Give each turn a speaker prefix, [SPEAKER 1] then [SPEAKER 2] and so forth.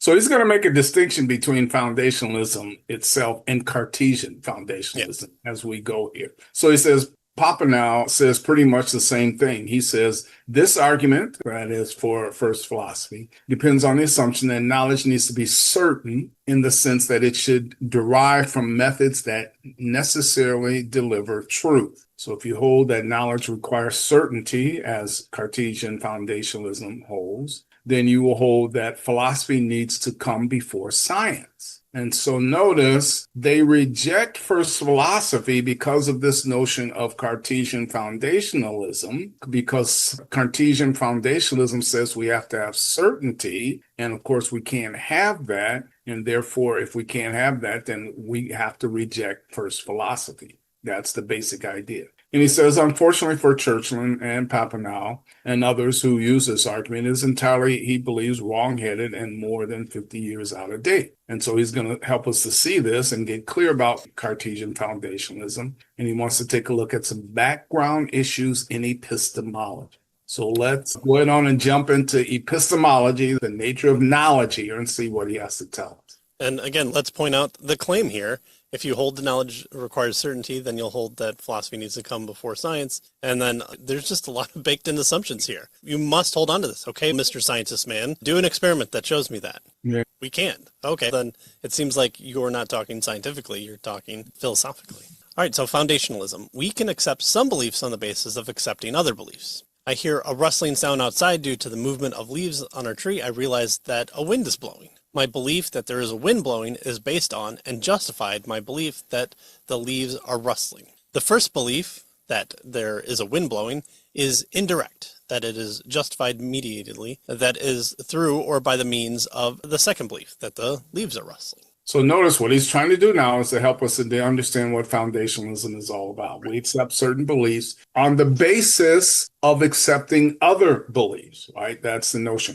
[SPEAKER 1] So he's going to make a distinction between foundationalism itself and Cartesian
[SPEAKER 2] Yeah.
[SPEAKER 1] foundationalism as we go here. So he says, Papa now says pretty much the same thing. He says this argument, that is for first philosophy, depends on the assumption that knowledge needs to be certain in the sense that it should derive from methods that necessarily deliver truth. So if you hold that knowledge requires certainty, as Cartesian foundationalism holds, then you will hold that philosophy needs to come before science. And so notice they reject first philosophy because of this notion of Cartesian foundationalism, because Cartesian foundationalism says we have to have certainty. And of course, we can't have that. And therefore, if we can't have that, then we have to reject first philosophy. That's the basic idea. And he says, unfortunately for Churchland and Papineau and others who use this argument, is entirely, he believes, wrong-headed and more than 50 years out of date. And so he's going to help us to see this and get clear about Cartesian foundationalism. And he wants to take a look at some background issues in epistemology. So let's go ahead on and jump into epistemology, the nature of knowledge here, and see what he has to tell us.
[SPEAKER 2] And again, let's point out the claim here. If you hold the knowledge requires certainty, then you'll hold that philosophy needs to come before science. And then there's just a lot of baked-in assumptions here. You must hold on to this. Okay, Mr. Scientist Man, do an experiment that shows me that.
[SPEAKER 1] Yeah.
[SPEAKER 2] We can't. Okay, then it seems like you're not talking scientifically, you're talking philosophically. All right, so foundationalism. We can accept some beliefs on the basis of accepting other beliefs. I hear a rustling sound outside due to the movement of leaves on our tree. I realize that a wind is blowing. My belief that there is a wind blowing is based on and justified my belief that the leaves are rustling. The first belief, that there is a wind blowing, is indirect, that it is justified mediately, that is through or by the means of the second belief, that the leaves are rustling.
[SPEAKER 1] So notice what he's trying to do now is to help us to understand what foundationalism is all about. We accept certain beliefs on the basis of accepting other beliefs, right? That's the notion.